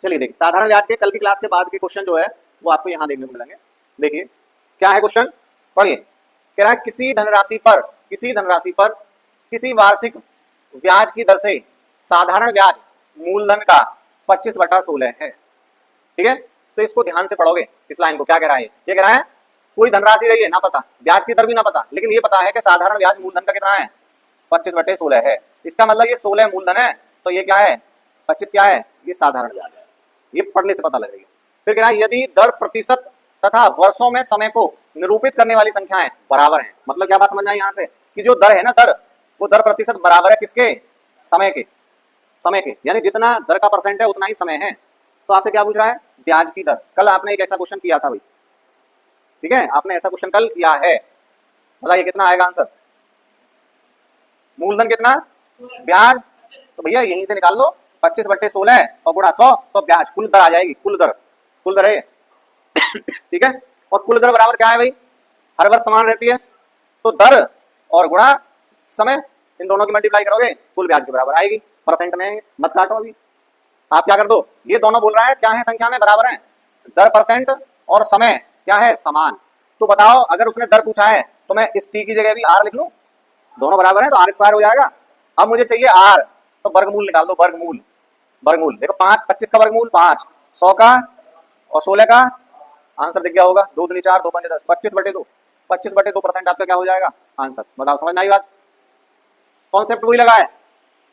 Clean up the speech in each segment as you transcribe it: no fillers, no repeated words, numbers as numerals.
चलिए देखिए, साधारण ब्याज के कल की क्लास के बाद के क्वेश्चन जो है वो आपको यहाँ देखने को मिलेंगे। देखिए क्या है क्वेश्चन, पढ़िए। कह रहा है किसी धनराशि पर किसी वार्षिक ब्याज की दर से साधारण ब्याज मूलधन का 25/16 है। ठीक है, तो इसको ध्यान से पढ़ोगे इस लाइन को। क्या कह रहा है, ये कह रहा है कोई धनराशि रही है ना पता, ब्याज की दर भी ना पता, लेकिन ये पता है कि साधारण ब्याज मूलधन का कितना है, 25/16 है। इसका मतलब ये 16 मूलधन है, तो ये क्या है, 25 क्या है, ये साधारण ब्याज है। ये पढ़ने से पता लग रही है। फिर कह रहा है यदि दर प्रतिशत तथा वर्षों में समय को निरूपित करने वाली संख्याएं बराबर हैं, मतलब क्या बात समझ में आई यहाँ से, कि जो दर है ना, दर वो दर प्रतिशत बराबर है किसके, समय के, यानी जितना दर का परसेंट है उतना ही समय है। तो आपसे क्या पूछ रहा है, ब्याज की दर। कल आपने एक ऐसा क्वेश्चन किया था भाई, ठीक है, आपने ऐसा क्वेश्चन कल किया है। बताइए कितना आएगा आंसर, मूलधन कितना, ब्याज, तो भैया यहीं से निकाल लो 25/16 और गुणा 100, तो ब्याज कुल दर आ जाएगी, कुल दर है। ठीक है, और कुल दर बराबर क्या है भाई, हर वर्ष समान रहती है, तो दर और गुणा समय, इन दोनों की मल्टीप्लाई करोगे कुल ब्याज के बराबर आएगी। परसेंट में मत काटो, अभी आप क्या कर दो, ये दोनों बोल रहा है क्या है, संख्या में बराबर है, दर परसेंट और समय क्या है, समान। तो बताओ अगर उसने दर पूछा है तो मैं इस टी की जगह भी आर लिख लूं, दोनों बराबर है तो आर स्क्वायर हो जाएगा। अब मुझे चाहिए आर, तो वर्गमूल निकाल दो, वर्गमूल देखो 25 का वर्गमूल 5, 100 का और 16 का, आंसर दिख गया होगा, 2 दूनी 4, 2 पंजे 10, 25/2 आपका क्या हो जाएगा आंसर। बताओ समझ में आई बात। कॉन्सेप्ट वही लगा है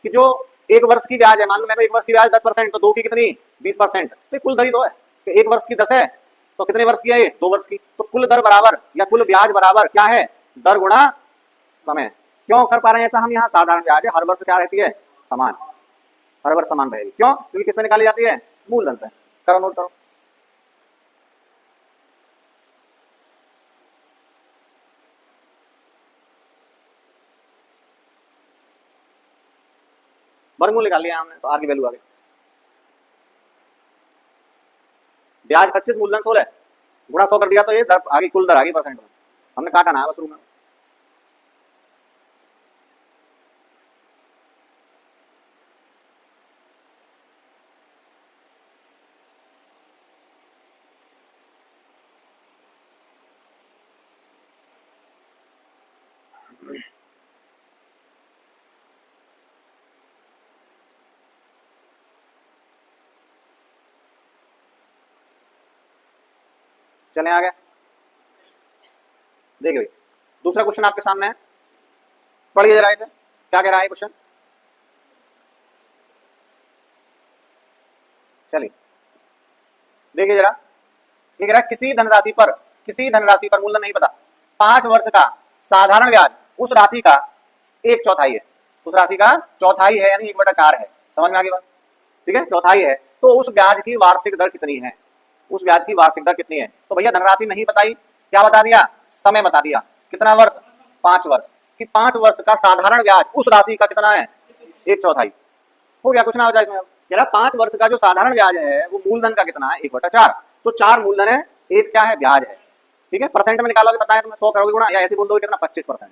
कि जो एक वर्ष की ब्याज है, मान लो मेरे को एक वर्ष की ब्याज 10%, तो 2 की कितनी 20%, तो कुल दर ही तो है कि एक वर्ष की 10 है तो कितने वर्ष की है ये, 2 वर्ष की, तो कुल दर बराबर या कुल ब्याज बराबर क्या है, दर गुणा समय। क्यों कर पा रहे हैं ऐसा हम, यहाँ साधारण ब्याज है, हर वर्ष क्या रहती है, समान, हर वर्ष समान रहेगी। क्यों, क्योंकि किसमें निकाली जाती है, मूलधन पे। करो नोट करो, वर्गमूल निकाल लिया हमने, तो आर की वैल्यू आ गई। ब्याज 25, मूलधन 16, गुणा 100 कर दिया तो ये दर आ गई, कुल दर आ गई परसेंट में, हमने काटा ना है बस शुरू में। चले आगे, देखिए दूसरा क्वेश्चन आपके सामने है, पढ़िए जरा इसे, क्या कह रहा है क्वेश्चन। चलिए देखिए जरा, ये कह रहा है किसी धनराशि पर मूलधन नहीं पता, 5 वर्ष का साधारण ब्याज उस राशि का 1/4 है, उस राशि का चौथाई है, यानी 1/4 है। समझ में आ गई बात, ठीक है, चौथाई है, तो उस ब्याज की वार्षिक दर कितनी है, उस ब्याज की वार्षिक दर कितनी है। तो भैया धनराशि नहीं बताई, क्या बता दिया, समय बता दिया, कितना वर्ष, 5 वर्ष, कि 5 वर्ष का साधारण ब्याज उस राशि का कितना है, 1/4 हो गया, कुछ ना हो जाए इसमें। कह रहा 5 वर्ष का जो साधारण ब्याज है वो मूलधन का कितना है, 1/4, तो 4 मूलधन है, 1 क्या है, ब्याज है। ठीक है, परसेंट में निकालोगे बताया तुम्हें, 100 करोगे गुणा, या ऐसे बोल दोगे कितना, 25%।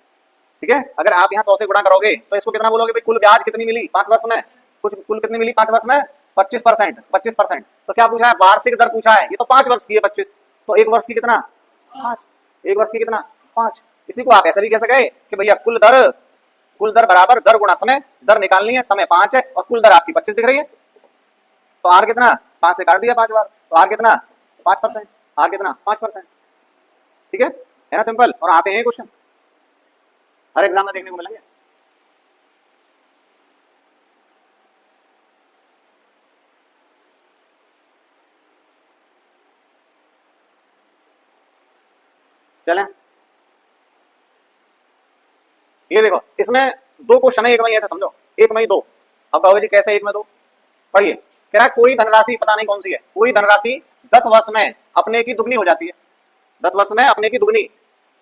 ठीक है, अगर आप यहाँ 100 से गुणा करोगे तो इसको कितना बोलोगे भाई, कुल ब्याज कितनी मिली 5 वर्ष में, कुल कितनी मिली 5 वर्ष में, 25%। तो क्या पूछा है, वार्षिक दर पूछा है, ये तो 5 वर्ष की है 25, तो 1 वर्ष की कितना 5, 1 वर्ष की कितना 5। इसी को आप ऐसा भी कह सके कि भैया कुल दर बराबर दर गुणा समय, दर निकालनी है, समय 5 है और कुल दर आपकी 25 दिख रही है, तो आर कितना, 5 से काट दिया 5 बार, तो आर कितना 5%, आर कितना 5%। ठीक है ना, सिंपल। और आते हैं क्वेश्चन, हर एग्जाम में देखने को मिलेंगे। चलें, ये देखो इसमें 2 क्वेश्चन है, एक में ऐसा समझो, एक में 2। अब कहोगे जी कैसे एक में 2, पढ़िए। कह रहा है कोई धनराशि, पता नहीं कौन सी है, कोई धनराशि 10 वर्ष में अपने की दुगनी हो जाती है, 10 वर्ष में अपने की दुगनी,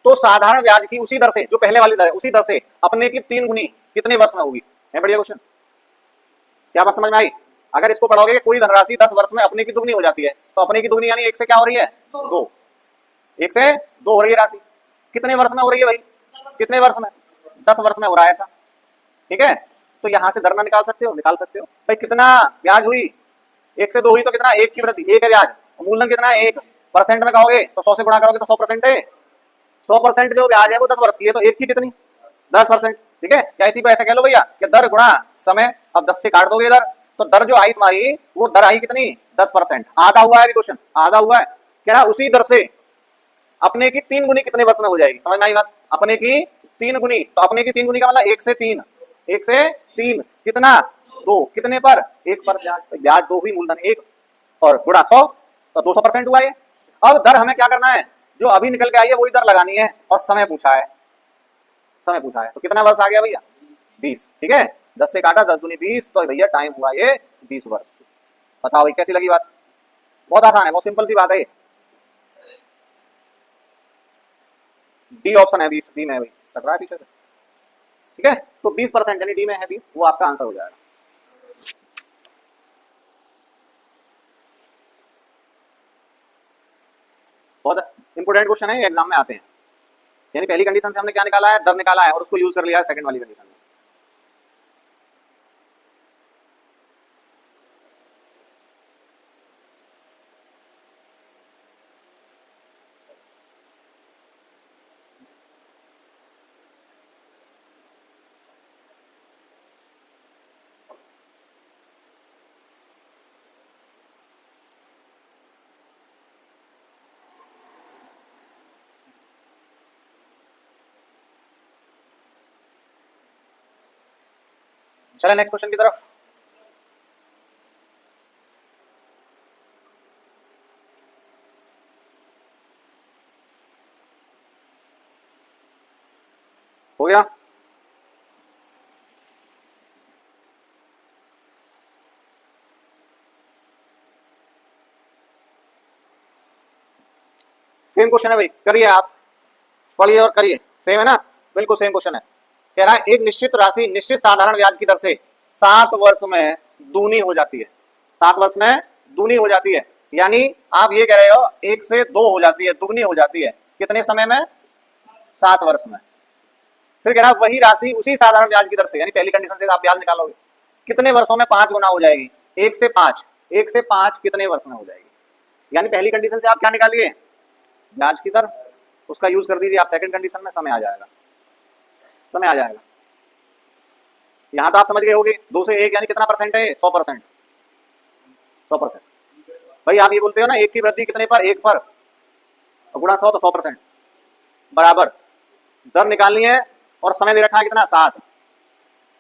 तो साधारण ब्याज की उसी दर से, जो पहले वाली दर है उसी दर से अपने की 3 गुनी कितने वर्ष में होगी। है बढ़िया क्वेश्चन, क्या बात समझ में आई। अगर इसको पढ़ोगे कि कोई धनराशि 10 वर्ष में अपने की दुगनी हो जाती है, तो अपने की दुगनी यानी 1 से क्या हो रही है, 2, 1 से 2 हो रही है राशि, कितने वर्ष में हो रही है भाई, कितने वर्ष में, 10 वर्ष में हो रहा है ऐसा। ठीक है, तो यहां से दर ना निकाल सकते हो, निकाल सकते हो भाई, कितना ब्याज हुई एक से दो हुई तो कितना, एक की वृद्धि, एक है ब्याज। मूलधन कितना है, 1% में कहोगे तो 100 से गुणा करोगे तो 100% है। 100% जो ब्याज है वो 10 वर्ष की है, तो एक की कितनी, 10%। ठीक है, या इसी को ऐसा कह लो भैया कि दर गुणा समय। अब 10 से काट दोगे इधर, तो दर जो आई तुम्हारी वो दर आई कितनी, 10%। आधा हुआ है अभी क्वेश्चन, आधा हुआ है। कह रहा उसी दर से अपने की 3 गुनी कितने वर्ष में हो जाएगी। समझ में आई बात, अपने की 3 गुनी। तो अपने की 3 गुनी का मतलब 1 से 3, 1 से 3 कितना, 2, कितने पर, 1 पर ब्याज। तो ब्याज 2 हुई, मूलधन 1 और गुणा 100 तो 200% हुआ ये। अब दर हमें क्या करना है, जो अभी निकल के आई है वही दर लगानी है, और समय पूछा है, समय पूछा है। तो कितना वर्ष आ गया भैया, 20। ठीक है, 10 से काटा, 10 दूनी 20, तो भैया टाइम हुआ ये 20 वर्ष। बताओ भाई कैसी लगी बात, बहुत आसान है, बहुत सिंपल सी बात है। डी ऑप्शन है, 20 डी में है भाई, कट रहा है पीछे से। ठीक है, तो 20% यानी डी में है 20, वो आपका आंसर हो जाएगा। बहुत इंपोर्टेंट क्वेश्चन है, एग्जाम में आते हैं। यानी पहली कंडीशन से हमने क्या निकाला है, दर निकाला है, और उसको यूज कर लिया है सेकंड वाली कंडीशन में। चले नेक्स्ट क्वेश्चन की तरफ। हो गया, सेम क्वेश्चन है भाई, करिए आप, पढ़िए और करिए, सेम है ना, बिल्कुल सेम क्वेश्चन है। कह रहा है एक निश्चित राशि निश्चित साधारण ब्याज की दर से 7 वर्ष में दूनी हो जाती है, 7 वर्ष में दूनी हो जाती है। यानी आप ये कह रहे हो 1 से 2 हो जाती है, दुगनी हो जाती है, कितने समय में, 7 वर्ष में। फिर कह रहा है वही राशि उसी साधारण ब्याज की दर से, यानी पहली कंडीशन से आप ब्याज निकालोगे, कितने वर्षों में 5 गुना हो जाएगी, 1 से 5, 1 से 5 कितने वर्ष में हो जाएगी। यानी पहली कंडीशन से आप क्या निकालिए, ब्याज की दर, उसका यूज कर दीजिए आप सेकंड कंडीशन में, समय आ जाएगा, समय आ जाएगा। यहां तो आप समझ गए होंगे, 2 से 1 यानी कितना परसेंट है, 100%, 100%। भाई आप ये बोलते हो ना, 1 की वृद्धि कितने पर, 1 पर, गुणा 100 तो 100%, बराबर। दर निकालनी है और समय दे रखा है कितना, 7,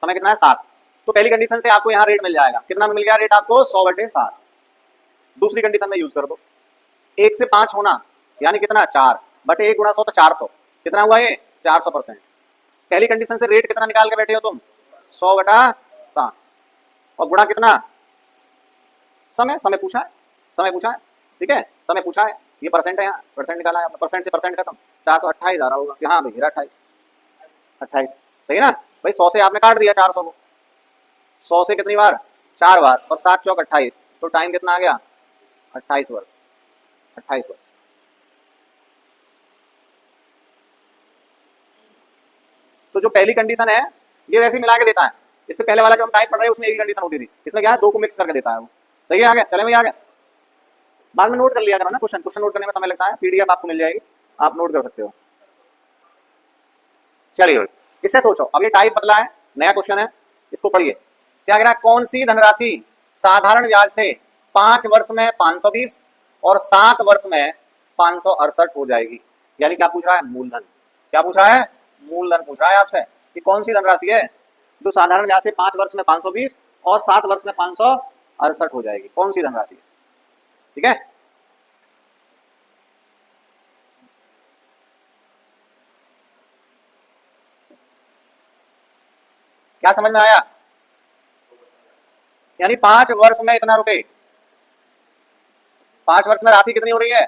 समय कितना है, 7। तो पहली कंडीशन से आपको यहाँ रेट मिल जाएगा, कितना मिल गया रेट आपको, 100/7। दूसरी कंडीशन में यूज कर दो, 1 से 5 होना यानी कितना, 4/1 गुणा 100 तो 400, कितना हुआ ये, 400%। पहली कंडीशन से रेट कितना निकाल के बैठे हो तुम, 100/7, और गुणा कितना, समय, समय पूछा है, समय पूछा है। ठीक है, समय पूछा है, ये परसेंट है, यहाँ परसेंट निकाला है, परसेंट से परसेंट खत्म, 428 आ रहा होगा, यहाँ भाई 28, 28 सही ना भाई। 100 से आपने काट दिया 400 को, 100 से कितनी बार, 4 बार, और 7 चौक 28, तो टाइम कितना आ गया, 28 वर्ष, 28 वर्ष। तो जो पहली कंडीशन है ये वैसे मिला के देता है, इससे पहले वाला जो हम टाइप पढ़ रहे हैं उसमें एक ही कंडीशन होती थी, इसमें क्या है, 2 को मिक्स करके देता है वो। सही है, आ गया, चले भैया आ गया। बाद में नोट कर लिया करो ना, क्वेश्चन नोट करने में समय लगता है, पीडीएफ आपको मिल जाएगी, आप नोट कर सकते हो। चलिए इससे सोचो, अब ये टाइप बदला है, नया क्वेश्चन है, इसको पढ़िए। क्या कह रहा है, कौन सी धनराशि साधारण ब्याज से 5 वर्ष में 520 और 7 वर्ष में 568 हो जाएगी। यानी क्या पूछ रहा है, मूलधन। क्या पूछ रहा है, मूलधन पूछ रहा है आपसे कि कौन सी धनराशि है जो साधारण ब्याज से 5 वर्ष में 520 और 7 वर्ष में 568 हो जाएगी, कौन सी धनराशि। ठीक है, क्या समझ में आया, यानी 5 वर्ष में इतना रुपए, 5 वर्ष में राशि कितनी हो रही है,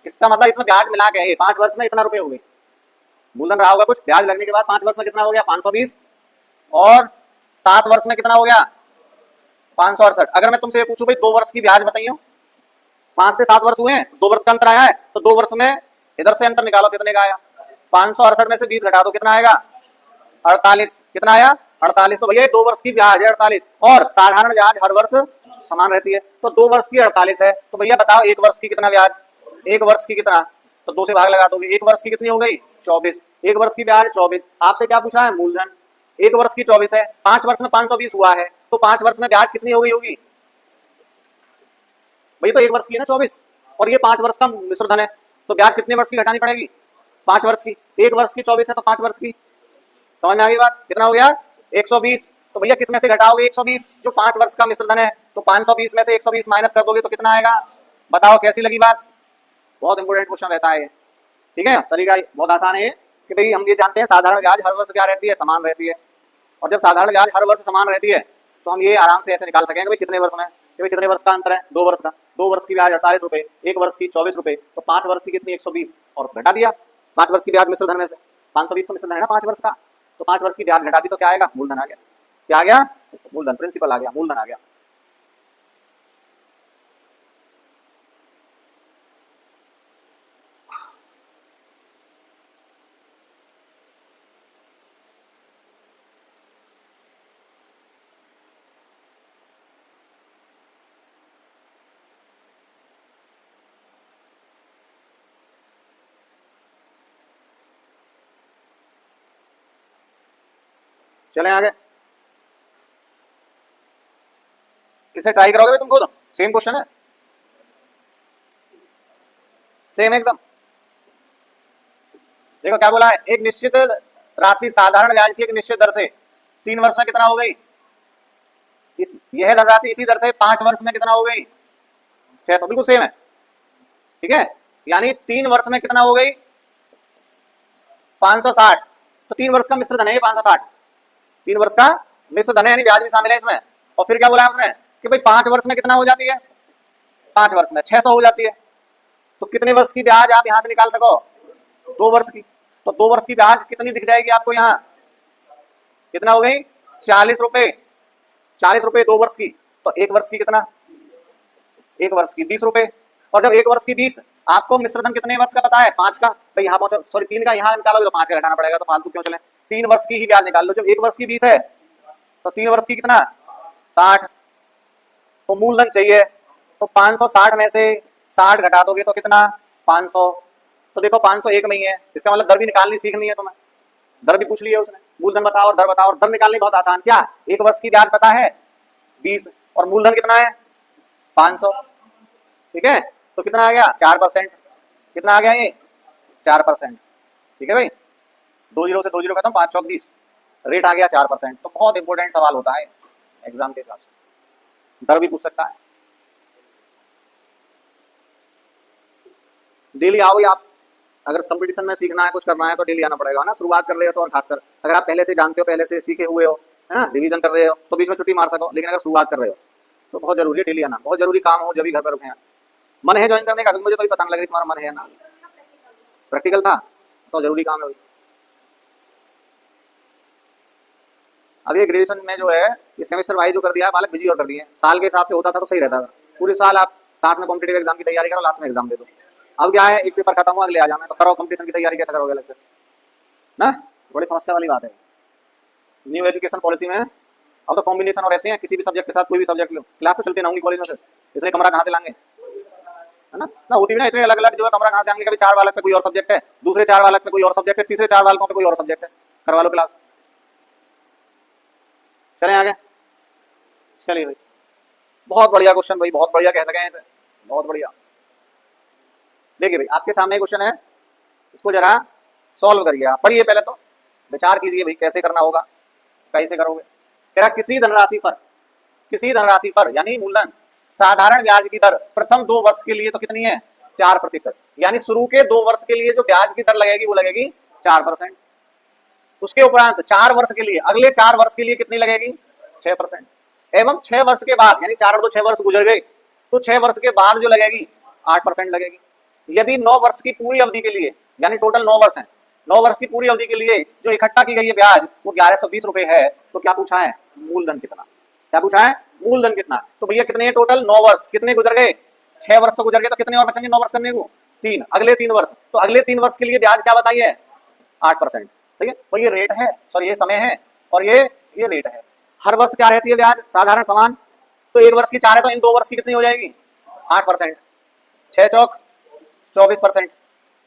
इसका मतलब इसमें ब्याज मिला के है, 5 वर्ष में इतना रुपए हो गए, मूलधन रहा होगा कुछ, ब्याज लगने के बाद 5 वर्ष में कितना हो गया, 520, और 7 वर्ष में कितना हो गया, 568। अगर मैं तुमसे पूछूं भाई 2 वर्ष की ब्याज बताइयो, 5 से 7 वर्ष हुए हैं, 2 वर्ष का अंतर आया है, तो 2 वर्ष में इधर से अंतर निकालो, कितने का आया, 568 में से 20 घटा दो, कितना आएगा, 48। कितना आया, 48। तो भैया 2 वर्ष की ब्याज है 48, और साधारण ब्याज हर वर्ष समान रहती है। तो 2 वर्ष की 48 है, तो भैया बताओ 1 वर्ष की कितना ब्याज, 1 वर्ष की कितना, तो 2 से भाग लगा दोगे, 1 वर्ष की कितनी हो गई 24, 1 वर्ष की ब्याज 24। आपसे क्या पूछा है, मूलधन। 1 वर्ष की 24 है, 5 वर्ष में 520 हुआ है, तो 5 वर्ष में ब्याज कितनी हो गई होगी भैया, तो 1 वर्ष की है ना 24, और ये 5 वर्ष का मिश्र धन है, तो ब्याज कितने वर्ष की घटानी पड़ेगी, 5 वर्ष की। 1 वर्ष की 24 है तो 5 वर्ष की। समझ में आ गई बात, कितना हो गया 120। तो भैया किस में से घटाओगे 120, जो 5 वर्ष का मिश्र धन है, तो 520 में से 120 माइनस कर दोगे तो कितना आएगा, बताओ कैसी लगी बात। बहुत इंपोर्टेंट क्वेश्चन रहता है, ठीक है। तरीका बहुत आसान है कि भाई हम ये जानते हैं साधारण ब्याज हर वर्ष क्या रहती है, समान रहती है, और जब साधारण ब्याज हर वर्ष समान रहती है तो हम ये आराम से ऐसे निकाल सकेंगे भाई कितने वर्ष में, कि भाई कितने वर्ष का अंतर है, 2 वर्ष का। 2 वर्ष की ब्याज 48 रुपए, 1 वर्ष की 24 रुपए, तो 5 वर्ष की कितनी 120, और घटा दिया 5 वर्ष की ब्याज मिश्र धन में से, 520 तो मिश्र धन है ना 5 वर्ष का, तो 5 वर्ष की ब्याज घटा दी तो क्या आएगा, मूलधन आ गया। क्या आ गया, मूलधन, प्रिंसिपल आ गया, मूलधन आ गया। चलें आगे, किसे ट्राई करोगे तुमको, तो सेम क्वेश्चन है, सेम एकदम। देखो क्या बोला है, एक निश्चित राशि साधारण ब्याज की एक निश्चित दर से 3 वर्ष में कितना हो गई, यह धनराशि इसी दर से 5 वर्ष में कितना हो गई 600, बिल्कुल सेम है, ठीक है। यानी 3 वर्ष में कितना हो गई 560, तो 3 वर्ष का मिश्र धन है 560, 3 वर्ष का मिश्र धन है, यानी ब्याज भी शामिल है इसमें। और फिर क्या बोला आपने कि भाई 5 वर्ष में कितना हो जाती है, 5 वर्ष में 600 हो जाती है, तो कितने वर्ष की ब्याज आप यहां से निकाल सको, 2 वर्ष की। तो 2 वर्ष की ब्याज कितनी दिख जाएगी आपको यहाँ, कितना हो गई 40 रुपए, 40 रुपए 2 वर्ष की। तो 1 वर्ष की कितना, 1 वर्ष की 20 रुपए, और जब 1 वर्ष की 20, आपको मिश्र धन कितने वर्ष का पता है 5 का, भाई यहाँ पहुंचो, सॉरी 3 का यहाँ निकालोगे तो 5 का घटाना पड़ेगा, तो फालतू क्यों चले, 3 वर्ष की ही ब्याज निकाल लो। जब 1 वर्ष की 20 है तो 3 वर्ष की कितना 60, तो मूलधन चाहिए, तो 560 में से 60 घटा दोगे तो कितना 500, तो देखो 501 में ही है, इसका मतलब दर भी निकालनी सीखनी है तुम्हें, दर भी पूछ ली है उसने, मूलधन बताओ और दर बताओ, और दर निकालनी बहुत आसान, क्या 1 वर्ष की ब्याज पता है 20 और मूलधन कितना है 500, ठीक है, तो कितना आ गया 4%, कितना आ गया ये 4%, ठीक है भाई, 2 जीरो से 2 जीरो खत्म, 5 चौक 20, रेट आ गया 4%। तो बहुत इंपॉर्टेंट सवाल होता है एग्जाम के हिसाब से, दर भी पूछ सकता है। डेली आओ ही आप, अगर कंपटीशन में सीखना है कुछ करना है तो डेली आना पड़ेगा ना, शुरुआत कर रहे हो तो, और खासकर अगर आप पहले से जानते हो, पहले से सीखे हुए हो, है ना, रिवीजन कर रहे हो तो बीच में छुट्टी मार सको, लेकिन अगर शुरुआत कर रहे हो तो बहुत जरूरी है डेली आना, बहुत जरूरी काम हो जब भी घर पर रुके हैं। मन है ज्वाइन करने का, मुझे तो पता नहीं लग रही तुम्हारा मन है ना, प्रैक्टिकल था तो जरूरी काम है। अब ये ग्रेजुएशन में जो है ये सेमेस्टर वाइज जो कर दिया है बालक बिजी और कर दिए, साल के हिसाब से होता था तो सही रहता था, पूरे साल आप साथ में कॉम्पिटेटिव एग्जाम की तैयारी करो, लास्ट में एग्जाम दे दो। अब क्या है, एक पेपर खत्म हुआ अगले आ जाना, तो करो कंपटीशन की तैयारी कैसे करोगे अलग से ना, बड़ी समस्या वाली बात है। न्यू एजुकेशन पॉलिसी में अब तो कॉम्बिनेशन और ऐसे हैं, किसी भी सब्जेक्ट के साथ कोई भी सब्जेक्ट लो, क्लास तो चलते ना होंगी कॉलेज में, इसलिए कमरा कहाँ से लाएंगे, है ना होती भी ना इतने अलग अलग जो है, कमरा कहाँ से आएंगे, कभी 4 वालक पे कोई और सब्जेक्ट है, दूसरे 4 वालक पे कोई और सब्जेक्ट है, तीसरे 4 वालकों पे कोई और सब्जेक्ट है, करवा लो क्लास। चलें आगे, चलिए भाई, बहुत बढ़िया क्वेश्चन भाई, बहुत बढ़िया कह सके, बहुत बढ़िया। देखिए भाई आपके सामने क्वेश्चन है, इसको जरा सॉल्व करिए, आप पढ़िए, पहले तो विचार कीजिए भाई कैसे करना होगा, कैसे करोगे। कह रहा किसी धनराशि पर यानी मूलधन साधारण ब्याज की दर प्रथम 2 वर्ष के लिए तो कितनी है 4%, यानी शुरू के 2 वर्ष के लिए जो ब्याज की दर लगेगी वो लगेगी 4%। उसके उपरांत 4 वर्ष के लिए, अगले 4 वर्ष के लिए कितनी लगेगी 6%, एवं 6 वर्ष के बाद, यानी 4 और 2 6 वर्ष गुजर गए, तो 6 वर्ष के बाद जो लगेगी 8% लगेगी। यदि 9 वर्ष की पूरी अवधि के लिए, यानी टोटल 9 वर्ष है, 9 वर्ष की पूरी अवधि के लिए जो इकट्ठा की गई है ब्याज वो 1120 रुपए है, तो क्या पूछा है मूलधन कितना, क्या पूछा है मूलधन कितना। तो भैया कितने टोटल 9 वर्ष, कितने गुजर गए 6 वर्ष तो गुजर गए, तो कितने और बचेंगे 9 वर्ष करने को 3, अगले 3 वर्ष, तो अगले 3 वर्ष के लिए ब्याज क्या बताइए 8%, ठीक है। तो ये रेट है, सॉरी ये समय है, और ये रेट है। हर वर्ष क्या रहती है ब्याज साधारण समान, तो 1 वर्ष की 4 है, तो इन 2 वर्ष की कितनी हो जाएगी? 8%। 6 चौक 24%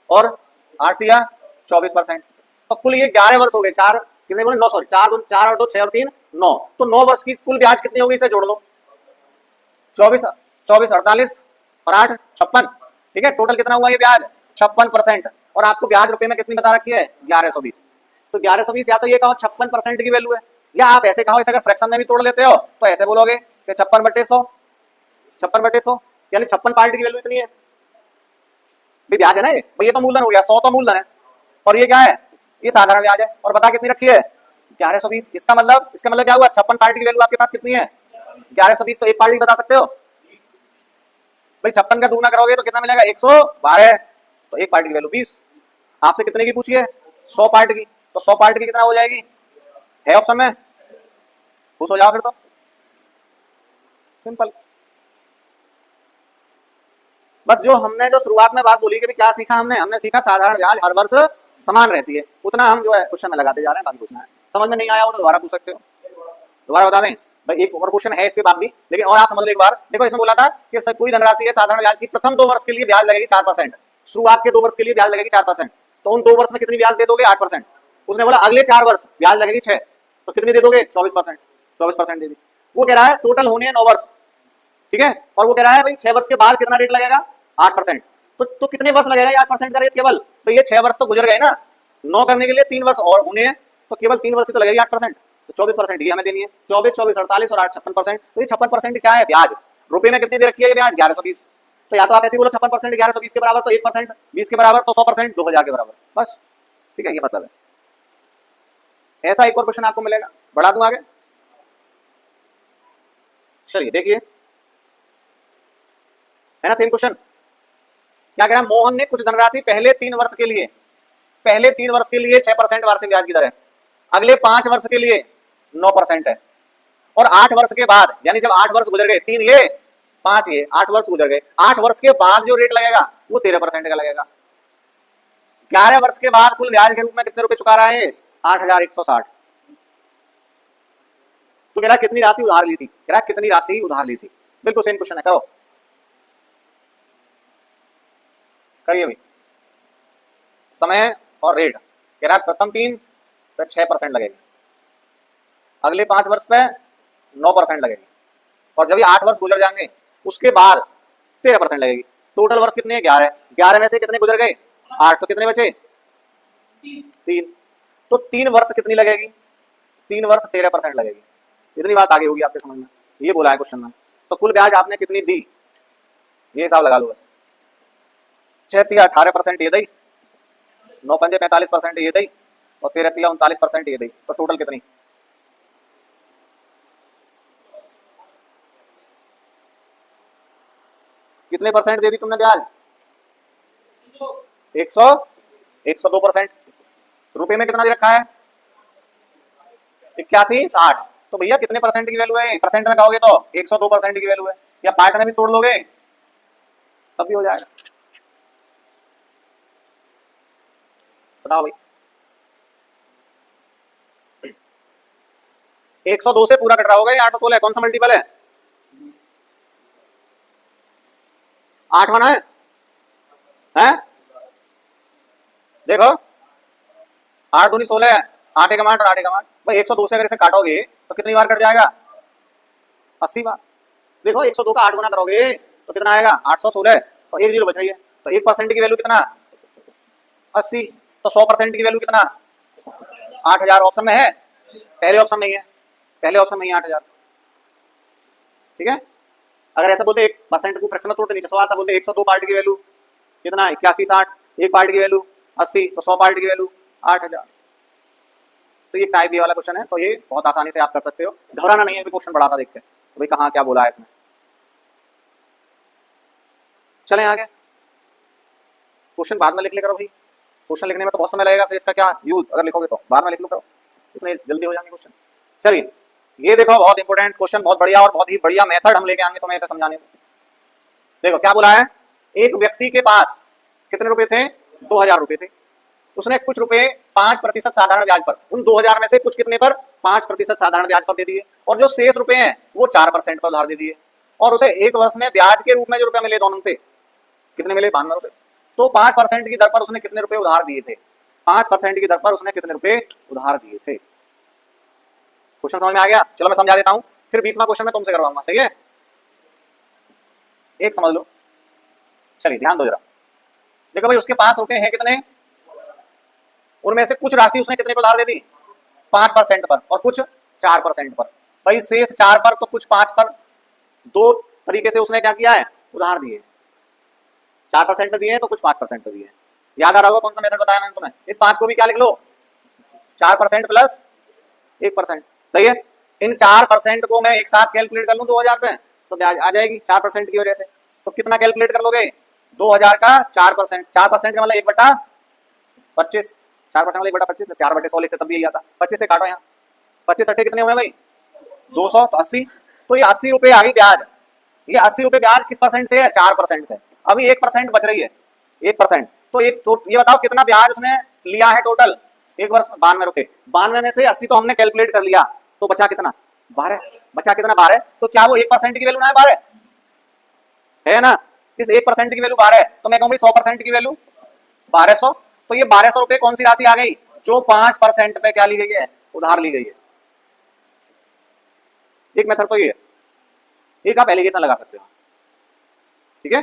और 8 दिया 24%। तो कुल ये 11 वर्ष हो गए। 4 कितने बोले? 9, सॉरी 4 और 2 6 और 3 9। तो 9 वर्ष की कुल ब्याज कितनी होगी? इसे जोड़ लो। 24 48 और 8 56। ठीक है, टोटल कितना हुआ ये ब्याज? 56%। और आपको ब्याज रुपए में कितनी बता रखी है? 1120। तो 1120 या तो ये कहो 56% की वैल्यू है, या आप ऐसे कहो, इसे अगर फ्रैक्शन में भी तोड़ लेते हो तो ऐसे बोलोगे कि 56/100, 56/100 यानी 56 पार्ट की वैल्यू इतनी है। भी ब्याज है ना ये तो मूलधन हो गया, 100 तो मूलधन है और ये क्या है? ये साधारण ब्याज है। और बता कितनी रखी है? 1120। इसका मतलब क्या हुआ? 56 पार्ट की वैल्यू आपके पास कितनी है? 1120। तो एक पार्ट बता सकते हो भाई? 56 का दुगना करोगे तो कितना मिलेगा? 112। तो एक पार्ट की वैल्यू 20। आपसे कितने की पूछी है? 100 पार्ट की। तो 100 पार्ट की कितना हो जाएगी? है ऑप्शन में? खुश हो जाओ फिर तो, सिंपल। बस जो हमने जो शुरुआत में बात बोली कि क्या सीखा हमने सीखा साधारण ब्याज हर वर्ष समान रहती है, उतना हम जो है क्वेश्चन में लगाते जा रहे हैं। बाकी पूछना है, समझ में नहीं आया हो तो दोबारा पूछ सकते हो, दोबारा बता दें भाई। एक और क्वेश्चन है इसके बाद भी, लेकिन और आप समझ लो एक बार। देखो इसमें बोला था कि कोई धनराशि है साधारण ब्याज की, प्रथम 2 वर्ष के लिए ब्याज लगेगी 4%। शुरुआत के 2 वर्ष के लिए ब्याज लगेगी 4%। तो उन 2 वर्ष में कितनी ब्याज दे दोगे? 8%। उसने बोला अगले 4 वर्ष ब्याज लगेगी 6, तो कितनी दे दोगे? 24%। 24% दे दी। वो कह रहा है टोटल होने हैं 9 वर्ष, ठीक है, और वो कह रहा है भाई 6 वर्ष के बाद कितना रेट लगेगा? 8%। तो कितने वर्ष लगेगा ये 8% का रेट केवल? तो ये 6 वर्ष तो गुजर गए ना, 9 करने के लिए 3 वर्ष और होने हैं, तो केवल 3 वर्ष तो लगेगी 8%। तो 24% ये हमें देनी है। 24 24 48 और 8 56%। तो ये 56% क्या है? ब्याज। रुपए में कितनी दे रखी है ये ब्याज? 1120। तो या तो आप ऐसे बोलो 56% 1120 के बराबर, तो 1% 20 के बराबर, तो 100% 2000 के बराबर, बस। ठीक है, ये मतलब है। ऐसा एक और क्वेश्चन आपको मिलेगा, बढ़ा दूं आगे। चलिए देखिए, है ना सेम क्वेश्चन। क्या कह रहा है? मोहन ने कुछ धनराशि पहले 3 वर्ष के लिए 6% वार्षिक ब्याज की दर है, अगले 5 वर्ष के लिए 9% है, और 8 वर्ष के बाद, यानी जब 8 वर्ष गुजर गए, 3 ये 5 ये 8 वर्ष गुजर गए, 8 वर्ष के बाद जो रेट लगेगा वो 13% का लगेगा। 11 वर्ष के बाद कुल ब्याज के रूप में कितने रुपए चुका रहा है? 8160। तो कह रहा कितनी राशि उधार ली थी? कह रहा कितनी राशि उधार ली थी? बिल्कुल सेम क्वेश्चन है, करो करिए भाई। समय और रेट कह रहा है प्रथम 3 पे 6% लगेगी, अगले 5 वर्ष पे 9% लगेगी, और जब ये 8 वर्ष गुजर जाएंगे उसके बाद 13% लगेगी। टोटल वर्ष कितने हैं? 11। 11 में से कितने गुजर गए? 8, तो कितने बचे? 3। तो 3 वर्ष कितनी लगेगी? 3 वर्ष 13% लगेगी। इतनी बात आगे होगी आपके समझ में, ये बोला है क्वेश्चन में। तो कुल ब्याज आपने कितनी दी ये हिसाब लगा लो बस। 6 3 18% ये दी, 9 5 45% ये दी, और 13 3 39% ये दी। तो टोटल कितनी? कितने परसेंट दे दी तुमने ब्याज? 102%। रुपए में कितना दे रखा है? 81 60। तो भैया कितने परसेंट की वैल्यू है? परसेंट में कहोगे तो 102% की वैल्यू है, या पार्ट में भी तोड़ लोगे तब भी हो जाएगा। बताओ भाई, 102 से पूरा कट रहा होगा ये 816 कौन सा मल्टीपल है? 8 बना है, हैं? देखो 8 दूनी 16 है, 8 एक 8 और 8 एक 8 भाई। 102 से अगर इसे काटोगे तो कितनी बार कट जाएगा? 80 बार। देखो 102 का 8 गुना करोगे तो कितना आएगा? 816, और 1 जीरो बच रही है। तो 1% की वैल्यू कितना? 80। तो 100% की वैल्यू कितना? 8000। ऑप्शन में है? पहले ऑप्शन नहीं है, पहले ऑप्शन में ही 8000। ठीक है, अगर ऐसा बोलते 1% को फ्रैक्शन में तोड़ते नीचे 100 आता, बोलते 102 पार्ट की वैल्यू कितना? 81 60, एक पार्ट की वैल्यू 80, तो 100 पार्ट की वैल्यू 8000। तो ये टाइप बी वाला क्वेश्चन है, तो ये बहुत आसानी से आप कर सकते हो, घबराना नहीं है। क्वेश्चन बड़ा था, देखते हैं तो भाई कहाँ क्या बोला है इसमें। चलें आगे, क्वेश्चन बाद में लिख ले करो भाई, क्वेश्चन लिखने में तो बहुत समय लगेगा, फिर इसका क्या यूज? अगर लिखोगे तो बाद में लिख लो करो, इतने जल्दी हो जाएंगे क्वेश्चन। चलिए ये देखो बहुत इंपॉर्टेंट क्वेश्चन, बहुत बढ़िया, और बहुत ही बढ़िया मेथड हम लेके आएंगे तुम्हें ऐसे समझाने में। देखो क्या बोला है, एक व्यक्ति के पास कितने रुपए थे? 2000 रुपए थे। उसने कुछ रुपए 5% साधारण ब्याज पर, उन 2000 में से कुछ कितने पर, 5% साधारण ब्याज पर दे दिए, और जो शेष रुपए हैं वो 4% पर उधार दे दिए, और उसे एक वर्ष में ब्याज के रूप में जो रुपए मिले दोनों थे, कितने मिले, 52 रुपए। तो 5% की दर पर उसने कितने रुपए उधार दिए थे, 5% की दर पर उसने कितने रुपए उधार दिए थे। क्वेश्चन समझ में आ गया? चलो मैं समझा देता हूं, फिर 20वां क्वेश्चन मैं तुमसे करवाऊंगा, सही है? एक समझ लो, चलिए ध्यान दो जरा। देखो भाई, उसके पास रुपए हैं कितने, उनमें से कुछ राशि उसने कितने पर उधार दे दी, 5% पर, और कुछ 4% पर। भाई शेष 4 पर तो कुछ 5 पर, दो तरीके से उसने क्या किया है, उधार दिए। 4% पे दिए हैं तो कुछ 5% पे दिए हैं। याद आ रहा होगा कौन सा मेथड बताया मैंने तुम्हें? इस 5 को भी क्या लिख लो, 4% प्लस 1%, सही है? इन 4% को मैं एक साथ कैलकुलेट कर लूं 2000 पे, तो ब्याज आ जाएगी 4% की वजह से। तो कितना कैलकुलेट कर लोगे, 2000 का 4%, 4% का मतलब 1/25, 4% मतलब 1/25, 4/100 लिखते तब भी यही आता। 25 से काटो यहाँ, 25 अट्ठे कितने हुए भाई, 200, तो 80। तो ये 80 रुपए आ गई ब्याज। ये 80 रुपए ब्याज किस परसेंट से है, 4% से। अभी 1% बच रही है, 1%। तो ये बताओ कितना ब्याज उसने लिया है टोटल एक वर्ष, 92 रुपए। 92 में से 80 तो हमने कैलकुलेट कर लिया, तो बचा कितना, 12। बचा कितना, 12। तो क्या वो 1% की वैल्यू ना है 12, है ना? इस 1% की वैल्यू 12 है, तो मैं कहूँ 100% की वैल्यू 1200। तो ये 1200 रुपए कौन सी राशि आ गई, जो 5% पे क्या ली गई है, उधार ली गई है। एक मेथड तो ये है, एक आप एलिगेशन लगा सकते हो, ठीक है?